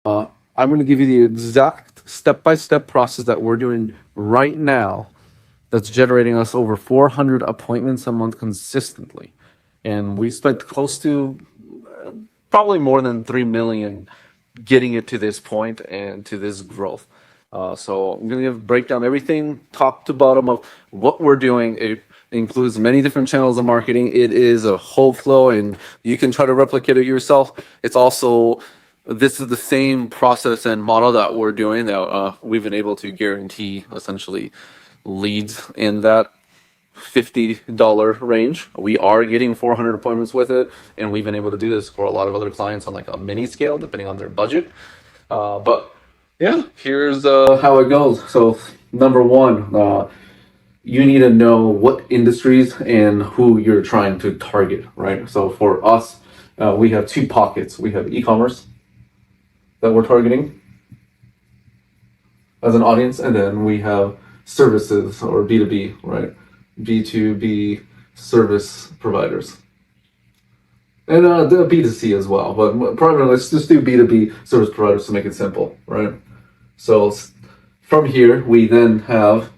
I'm going to give you the exact step-by-step process that we're doing right now that's generating us over 400 appointments a month consistently. And we spent close to probably more than 3 million getting it to this point and to this growth. So I'm going to break down everything top to bottom of what we're doing. It includes many different channels of marketing. It is a whole flow, and you can try to replicate it yourself. It's also this is the same process and model that we're doing that we've been able to guarantee essentially leads in that $50 range. We are getting 400 appointments with it, and we've been able to do this for a lot of other clients on like a mini scale, depending on their budget. But yeah, here's how it goes. So number one, you need to know what industries and who you're trying to target, right? So for us, we have two pockets. We have e-commerce that we're targeting as an audience, and then we have services or B2B, right? B2B service providers. And the B2C as well, but probably let's just do B2B service providers to make it simple, right? So from here, we then have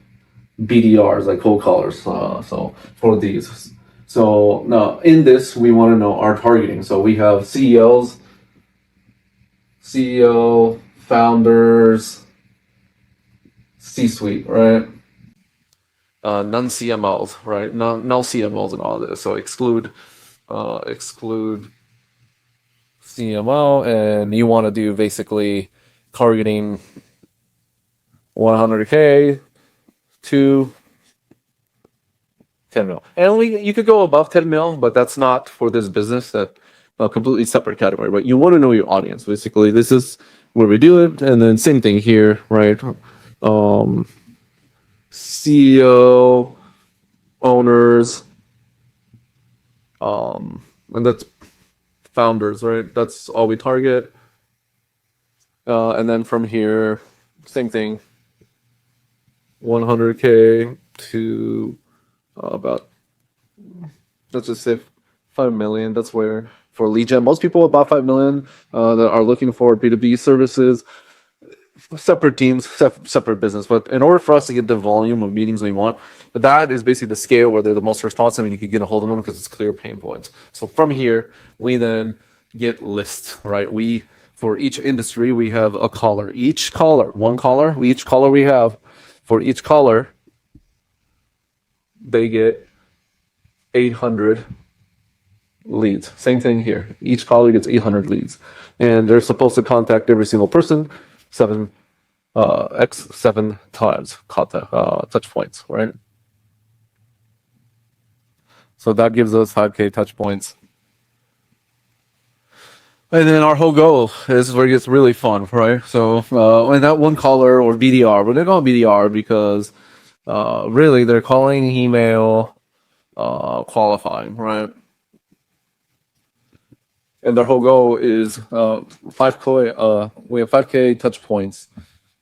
BDRs, like cold callers. So for these, so now in this, we want to know our targeting. So we have CEO, founders, C-suite, right? Non CMOs, right? No CMOs and all this. So exclude CMO, and you want to do basically targeting 100K to 10 mil. And you could go above 10 mil, but that's not for this business. That a completely separate category. But you want to know your audience. Basically, this is where we do it, and then same thing here, right? CEO, owners, and that's founders, right? That's all we target. And then from here, same thing, 100K to about, let's just say 5 million. That's where for lead gen, most people about 5 million that are looking for B2B services, separate teams, separate business. But in order for us to get the volume of meetings we want, that is basically the scale where they're the most responsive and you can get a hold of them because it's clear pain points. So from here, we then get lists, right? For each industry, we have a caller. Each caller we have, for each caller, they get 800 leads. Same thing here. Each caller gets 800 leads. And they're supposed to contact every single person 7 times touch points, right? So that gives us 5K touch points. And then our whole goal is where it gets really fun, right? So when that one caller or BDR, but they call it BDR because really they're calling email qualifying, right? And their whole goal is 5K. We have 5K touch points.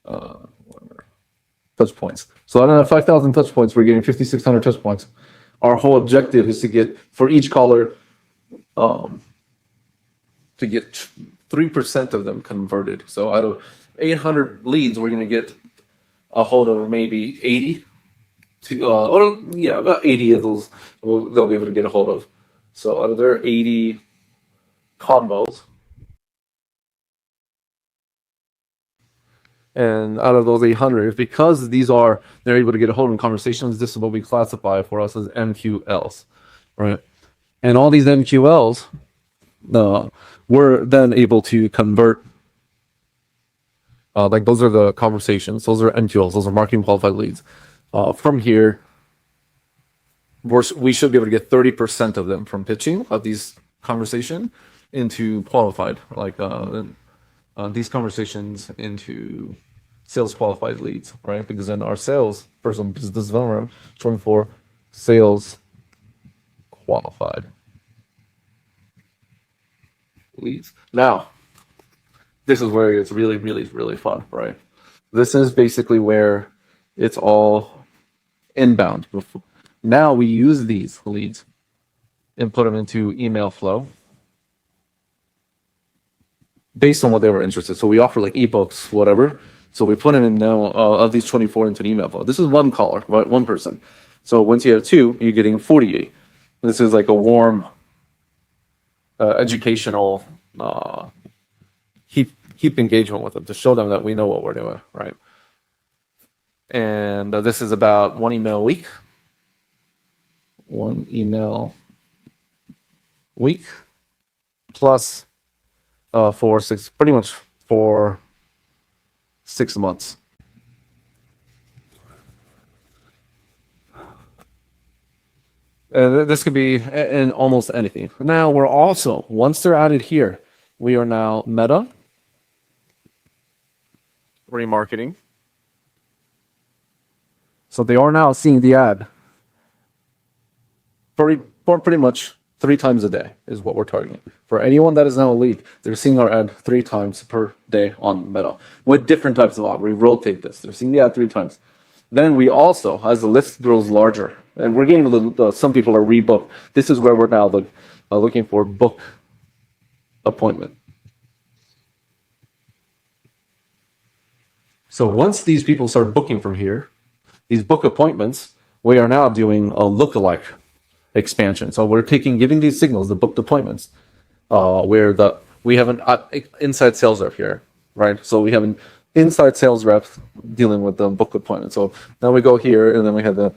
So out of 5,000 touch points, we're getting 5,600 touch points. Our whole objective is to get for each caller, to get 3% of them converted. So out of 800 leads, we're going to get a hold of maybe 80 about 80 of those they'll be able to get a hold of. So out of their 80 combos, and out of those 800, because they're able to get a hold of conversations, this is what we classify for us as MQLs, right? And all these MQLs, we're then able to convert. Like those are the conversations, those are MQLs, those are marketing qualified leads. From here, we should be able to get 30% of them from pitching of these conversation into qualified, like these conversations into sales qualified leads, right? Because then our sales person, business development, showing for sales qualified leads. Now, this is where it's really, really, really fun, right? This is basically where it's all inbound. Now we use these leads and put them into email flow. based on what they were interested. So we offer like ebooks, whatever. So we put in now of these 24 into an email flow. This is one caller, right? One person. So once you have two, you're getting 48. This is like a warm educational keep engagement with them to show them that we know what we're doing, right? And this is about one email a week. One email week plus pretty much for 6 months. This could be in almost anything. Now we're also, once they're added here, we are now Meta remarketing. So they are now seeing the ad pretty much 3 times a day is what we're targeting. For anyone that is now a lead, they're seeing our ad 3 times per day on Meta with different types of ad. We rotate this. They're seeing the ad 3 times. Then we also, as the list grows larger, and we're getting some people are rebooked. This is where we're now looking for book appointment. So once these people start booking from here, these book appointments, we are now doing a lookalike expansion. So we're giving these signals, the booked appointments, where we have an inside sales rep here, right? So we have an inside sales rep dealing with the book appointment. So now we go here, and then we have the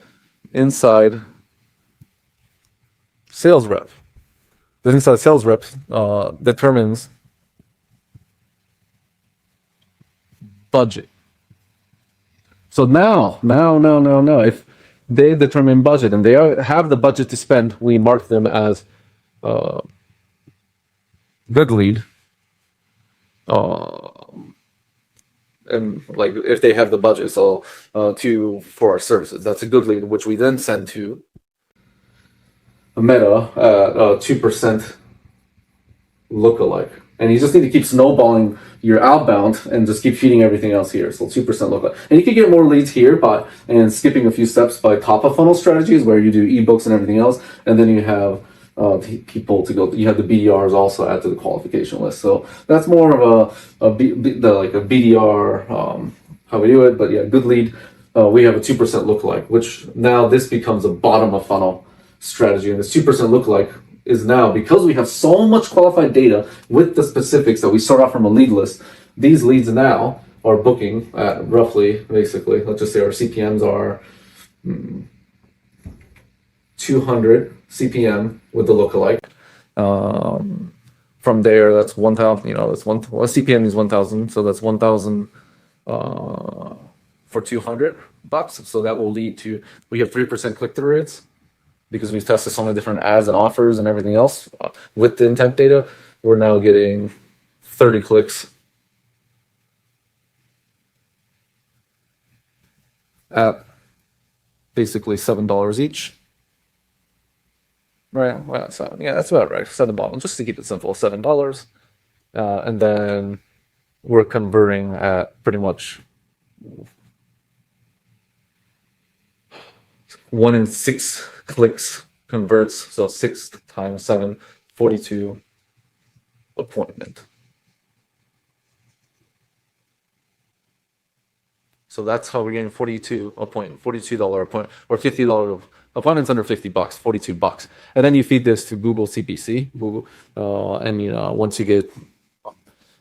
inside sales rep. The inside sales rep determines budget. So now, if they determine budget and they have the budget to spend, we mark them as good lead. And like if they have the budget, so for our services, that's a good lead, which we then send to Meta at 2% lookalike. And you just need to keep snowballing your outbound and just keep feeding everything else here. So 2% lookalike. And you can get more leads here and skipping a few steps by top of funnel strategies where you do ebooks and everything else. And then you have people to go. You have the BDRs also add to the qualification list. So that's more of a BDR, how we do it. But yeah, good lead. We have a 2% lookalike, which now this becomes a bottom of funnel strategy. And this 2% lookalike is now, because we have so much qualified data with the specifics that we start off from a lead list, these leads now are booking at roughly, basically, let's just say our CPMs are 200 CPM with the lookalike. From there, that's 1,000, that's CPM is 1,000, so that's 1,000 for $200. So that will lead to, we have 3% click-through rates, because we've tested so many different ads and offers and everything else with the intent data. We're now getting 30 clicks at basically $7 each. Right? Well, so, yeah, that's about right. $7, just to keep it simple, $7. And then we're converting at pretty much 1 in 6 clicks converts, so 6 times 7, 42 appointment. So that's how we're getting $42 appointment, or $50 appointments under $50, $42. And then you feed this to Google CPC, and once you get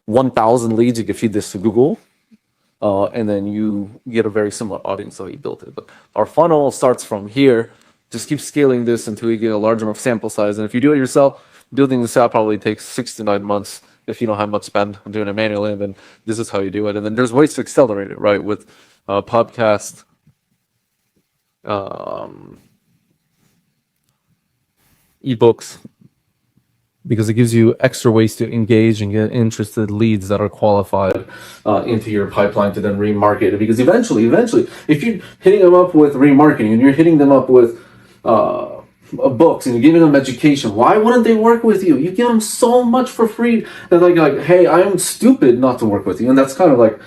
1,000 leads, you can feed this to Google. And then you get a very similar audience, so you built it. But our funnel starts from here. Just keep scaling this until you get a large enough sample size. And if you do it yourself, building this out probably takes 6 to 9 months if you don't have much spend on doing it manually. And then this is how you do it. And then there's ways to accelerate it, right? With podcast, ebooks, because it gives you extra ways to engage and get interested leads that are qualified into your pipeline to then remarket it. Because eventually, if you're hitting them up with remarketing and you're hitting them up with books and you're giving them education, why wouldn't they work with you? You give them so much for free that like, hey, I am stupid not to work with you. And that's kind of like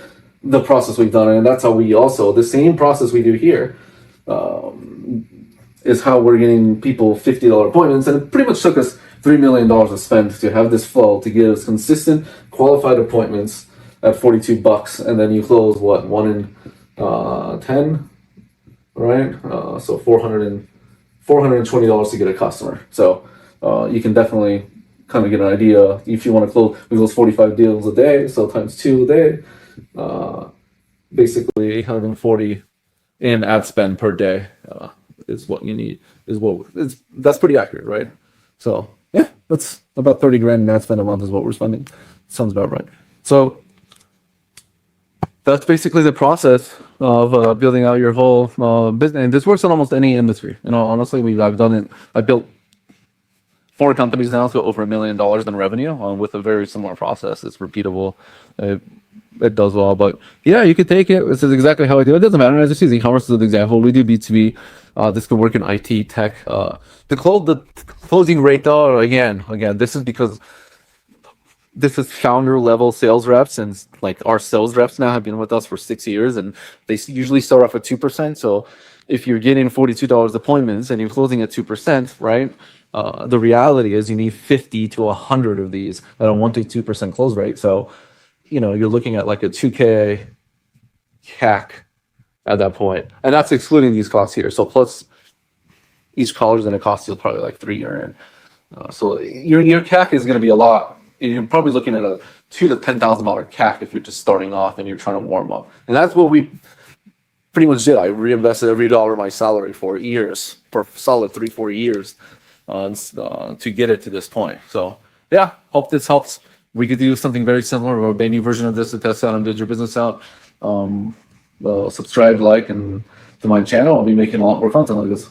the process we've done. And that's how we also, the same process we do here, is how we're getting people $50 appointments. And it pretty much took us $3 million to spend to have this flow to get us consistent qualified appointments at $42, and then you close what, 1 in 10, right? So $420 to get a customer. So you can definitely kind of get an idea if you want to close. We close 45 deals a day, so times 2 a day, basically 840 in ad spend per day is what you need. That's pretty accurate, right? So yeah, that's about 30 grand in ad spend a month is what we're spending. Sounds about right. So that's basically the process of building out your whole business. And this works in almost any industry. Honestly, I've done it. I built 4 companies now, so over $1 million in revenue with a very similar process. It's repeatable. It does well. But yeah, you could take it. This is exactly how I do it. It doesn't matter. I just use e-commerce as an example. We do B2B. This could work in IT, tech. The closing rate, though, again, this is because this is founder level sales reps, and like our sales reps now have been with us for 6 years, and they usually start off at 2%. So if you're getting $42 appointments and you're closing at 2%, right? The reality is you need 50 to 100 of these at a 1 to 2% close rate. So, you're looking at like a 2K CAC at that point, and that's excluding these costs here. So plus each call is going to cost you probably like $3 grand. So your CAC is going to be a lot. You're probably looking at a $2,000 to $10,000 CAC if you're just starting off and you're trying to warm up. And that's what we pretty much did. I reinvested every dollar of my salary for years, for solid 3-4 years, to get it to this point. So yeah, hope this helps. We could do something very similar or a new version of this to test out and build your business out. Subscribe, like, and to my channel. I'll be making a lot more content like this.